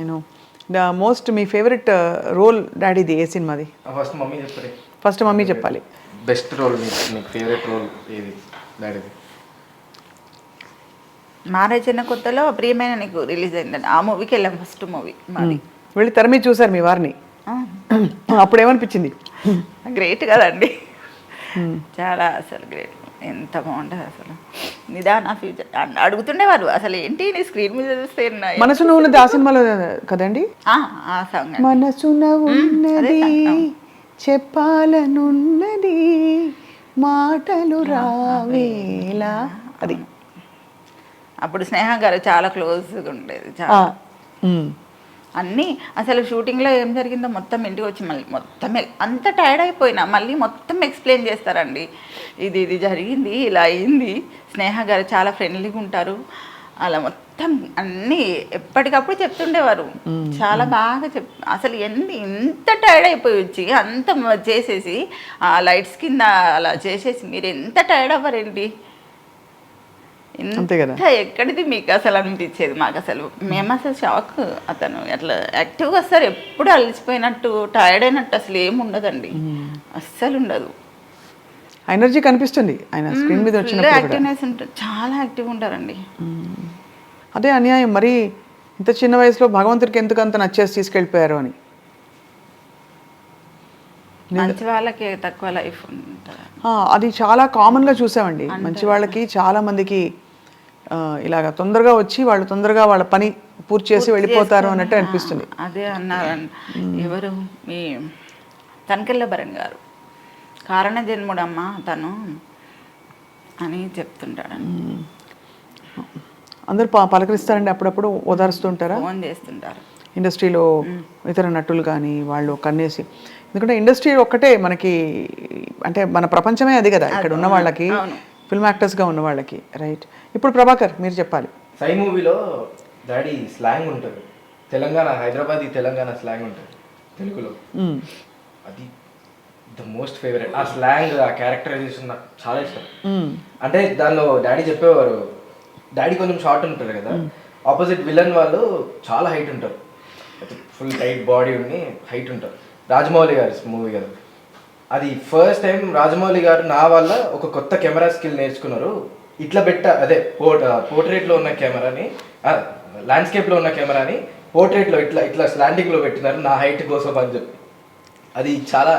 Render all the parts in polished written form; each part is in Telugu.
I know. ద మోస్ట్ మీ ఫేవరెట్ రోల్ డాడీది ఏ సినిమాది? ఫస్ట్ మమ్మీ చెప్పండి. ఫస్ట్ మమ్మీ చెప్పాలి. బెస్ట్ రోల్ మీకు ఫేవరెట్ రోల్ ఏది డాడీది? మ్యారేజ్ అయిన కొత్తలో ప్రియమైన నీకు రిలీజ్ అయిందండి, ఆ మూవీకి వెళ్ళాం ఫస్ట్ మూవీ మాది. వెళ్ళి తెర మీద చూసారు మీ వారిని, అప్పుడు ఏమనిపించింది? గ్రేట్ కదండి, చాలా అసలు గ్రేట్, ఎంత బాగుంటుంది అసలు. నిదాన ఫ్యూచర్ అడుగుతుండేవారు అసలు ఏంటి నీ స్క్రీన్ మీద చూస్తే మనసున ఉన్నది ఆ సినిమాలో కదండి? ఆ సాంగ్ మనసున ఉన్నది చెప్పాలనున్నది మాటలు రావేలా, అది. అప్పుడు స్నేహ గారు చాలా క్లోజ్గా ఉండేది, చాలా అన్నీ. అసలు షూటింగ్లో ఏం జరిగిందో మొత్తం ఇంటికి వచ్చి మళ్ళీ మొత్తం అంత టైర్డ్ అయిపోయినా మళ్ళీ మొత్తం ఎక్స్ప్లెయిన్ చేస్తారండి. ఇది జరిగింది, ఇలా అయింది. స్నేహ గారు చాలా ఫ్రెండ్లీగా ఉంటారు, అలా మొత్తం అన్నీ ఎప్పటికప్పుడు చెప్తుండేవారు. చాలా బాగా అసలు ఇంత టైర్డ్ అయిపోయి వచ్చి అంత చేసేసి ఆ లైట్స్ కింద అలా చేసేసి మీరు ఎంత టైర్డ్ అవ్వరేంటి, అంతే కదా. ఎక్కడిది మీకు అసలు అనిపించేది మాకు. అసలు మేము అసలు షాక్, అతను అట్లా యాక్టివ్గా వస్తారు, ఎప్పుడు అలసిపోయినట్టు టైర్డ్ అయినట్టు అసలు ఏమి ఉండదండి, అస్సలు ఉండదు. ఎనర్జీ కనిపిస్తుంది ఆయన స్క్రీన్ మీద వచ్చినప్పుడు. యాక్టివ్నెస్ ఉంటుంది, చాలా యాక్టివ్గా ఉంటారండి. అదే అన్యాయం మరి, ఇంత చిన్న వయసులో భగవంతుడికి ఎందుకు అంత నచ్చేసి తీసుకెళ్ళిపోయారు అని. మంచి వాళ్ళకి తక్కువ లైఫ్ ఉంటుంది, అది చాలా కామన్గా చూసామండి. మంచి వాళ్ళకి చాలా మందికి ఇలాగ తొందరగా వచ్చి వాళ్ళు తొందరగా వాళ్ళ పని పూర్తి చేసి వెళ్ళిపోతారు అన్నట్టు అనిపిస్తుంది. అదే అన్నారండి ఎవరు, మీ తనకెళ్ళ భరణ్ గారు, కారణ జన్ముడమ్మ తను అని చెప్తుంటాడండి. అందరూ పలకరిస్తారండి, అప్పుడప్పుడు ఓదారుస్తుంటారా? ఫోన్ చేస్తుంటారు. ఇండస్ట్రీలో ఇతర నటులు కానీ వాళ్ళు కన్నేసి, ఎందుకంటే ఇండస్ట్రీ ఒక్కటే మనకి, అంటే మన ప్రపంచమే అది కదా ఇక్కడ ఉన్న వాళ్ళకి, ఫిల్మ్ యాక్టర్స్గా ఉన్న వాళ్ళకి, రైట్. ఇప్పుడు ప్రభాకర్ మీరు చెప్పాలి. సై మూవీలో డాడీ స్లాంగ్ ఉంటుంది, తెలంగాణ హైదరాబాద్ తెలంగాణ స్లాంగ్ ఉంటుంది తెలుగులో, అది ద మోస్ట్ ఫేవరెట్. ఆ స్లాంగ్, ఆ క్యారెక్టరైజేషన్ నాకు చాలా ఇష్టం. అంటే దానిలో డాడీ చెప్పేవారు, డాడీ కొంచెం షార్ట్ ఉంటారు కదా, ఆపోజిట్ విలన్ వాళ్ళు చాలా హైట్ ఉంటారు, ఫుల్ టైట్ బాడీ ఉండి హైట్ ఉంటారు. రాజమౌళి గారి మూవీ కదా అది, ఫస్ట్ టైం రాజమౌళి గారు నా వల్ల ఒక కొత్త కెమెరా స్కిల్ నేర్చుకున్నారు. ఇట్లా అదే పోర్ట్రేట్లో ఉన్న కెమెరాని, ల్యాండ్స్కేప్లో ఉన్న కెమెరాని పోర్ట్రేట్లో ఇట్లా స్లాండింగ్లో పెట్టినారు నా హైట్ కోసం అని చెప్పి. అది చాలా,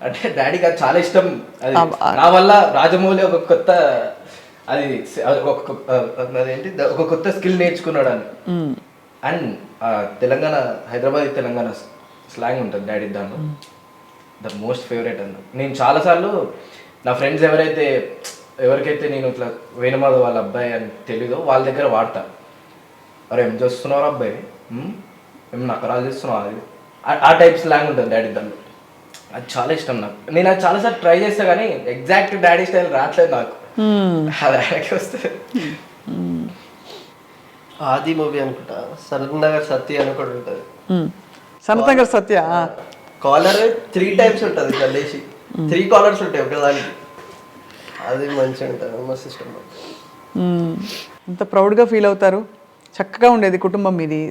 అంటే డాడీకి అది చాలా ఇష్టం. అది నా వల్ల రాజమౌళి ఒక కొత్త, అదేంటి ఒక కొత్త స్కిల్ నేర్చుకున్నాడు అని. అండ్ తెలంగాణ హైదరాబాద్ తెలంగాణ స్లాంగ్ ఉంటుంది డాడీ దాంట్లో, ద మోస్ట్ ఫేవరెట్ అన్న. నేను చాలాసార్లు నా ఫ్రెండ్స్ ఎవరికైతే నేను ఇట్లా వేణుమాధవ్ వాళ్ళ అబ్బాయి అని తెలీదో వాళ్ళ దగ్గర వాడతా, అరే ఏం చేస్తున్నావు అబ్బాయి, ఏం నకరాలు చేస్తున్నావు, అది ఆ టైప్ స్లాంగ్ ఉంటుంది డాడీ దాంట్లో. అది చాలా ఇష్టం నాకు. నేను అది చాలాసార్లు ట్రై చేస్తా కానీ ఎగ్జాక్ట్ డాడీ స్టైల్ రావట్లేదు నాకు, అది ఆయనకి వస్తుంది. ఆది మూవీ అనుకుంటా, సనత్ నగర్ సత్య అని కూడా ఉంటుంది. సనత్ నగర్ సత్య కాలర్ 3 times ఉంటుంది, ఇట్లా లేచి 3 కాలర్స్ ఉంటాయి ఒకదానికి, అది మంచిగా ఉంటుంది, మస్తు ఇష్టం. ఎంత ప్రౌడ్గా ఫీల్ అవుతారు. చక్కగా ఉండేది కుటుంబం మీది.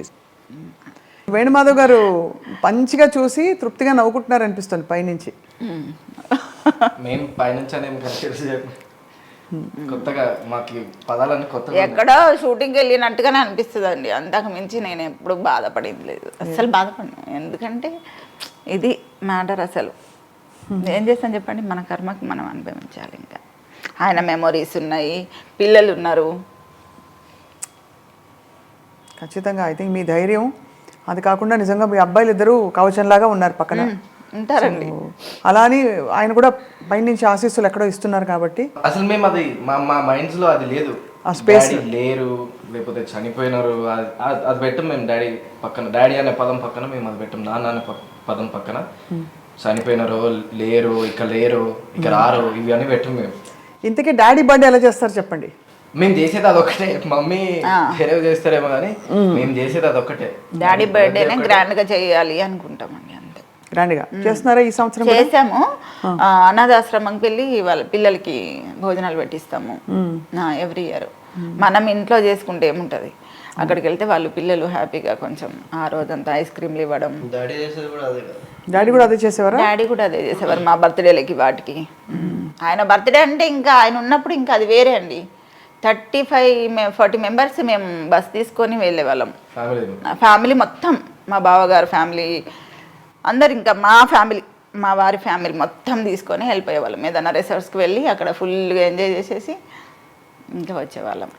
వేణుమాధవ్ గారు మంచిగా చూసి తృప్తిగా నవ్వుకుంటున్నారు అనిపిస్తుంది పైనుంచి. మేము పైనుంచి అనేది కన్సిడర్ చేయము, కొత్తగా మాకు పదాలన్నీ కొత్త. ఎక్కడో షూటింగ్కి వెళ్ళినట్టుగానే అనిపిస్తుంది అండి, అంతకు మించి నేను ఎప్పుడు బాధపడింది లేదు, అస్సలు బాధపడను. ఎందుకంటే ఇది మ్యాటర్. అసలు ఏం చేస్తాను చెప్పండి, మన కర్మకి మనం అనుభవించాలి. ఇంకా ఆయన మెమొరీస్ ఉన్నాయి, పిల్లలు ఉన్నారు. ఖచ్చితంగా ఐ థింక్ మీ ధైర్యం, అది కాకుండా నిజంగా మీ అబ్బాయిలు ఇద్దరు కవచంలాగా ఉన్నారు పక్కన ఉంటారండి. అలా అని ఆయన కూడా పై నుంచి ఆశీస్సులు ఎక్కడో ఇస్తున్నారు కాబట్టి. అసలు మేము అది మా మైండ్స్ లో అది లేదు, ఆ స్పేస్ లేరు, లేకపోతే చనిపోయినారు అది పెట్టం మేము. డాడీ పక్కన, డాడీ అనే పదం పక్కన మేము అది పెట్టం. నాన్న అనే పదం పక్కన చనిపోయినారు, లేరు, ఇక లేరు, ఇక రారు, ఇవి అని పెట్టం మేము. ఇంతకీ డాడీ బర్త్డే ఎలా చేస్తారు చెప్పండి? మేము చేసేది అదొక్కటే, మమ్మీ వేరే చేస్తారేమో కానీ మేము చేసేది అదొక్కటే. డాడీ బర్త్డేనే గ్రాండ్ గా చేయాలి అనుకుంటామండి, అంతే. గ్రాండ్ గా చేస్తున్నారా ఈ సంవత్సరం? చేసాము, అనాథాశ్రమంకి వెళ్ళి వాళ్ళ పిల్లలకి భోజనాలు పెట్టిస్తాము ఎవ్రీ ఇయర్. మనం ఇంట్లో చేసుకుంటే ఏముంటది, అక్కడికి వెళ్తే వాళ్ళు పిల్లలు హ్యాపీగా కొంచెం ఆ రోజంతా ఐస్ క్రీమ్లు ఇవ్వడం. డాడీ చేసేది కూడా అదే కదా. డాడీ కూడా అదే చేసేవారా? డాడీ కూడా అదే చేసేవారు మా బర్త్డేలకి వాటికి. ఆయన బర్త్డే అంటే ఇంకా ఆయన ఉన్నప్పుడు ఇంకా అది వేరే అండి. 40 మెంబర్స్ మేము బస్ తీసుకొని వెళ్ళేవాళ్ళం. ఫ్యామిలీ మొత్తం, మా బావగారు ఫ్యామిలీ అందరు, ఇంకా మా ఫ్యామిలీ, మా వారి ఫ్యామిలీ మొత్తం తీసుకొని వెళ్ళిపోయేవాళ్ళం. ఏదైనా రిసార్ట్స్కి వెళ్ళి అక్కడ ఫుల్గా ఎంజాయ్ చేసేసి ఇంకా వచ్చేవాళ్ళం.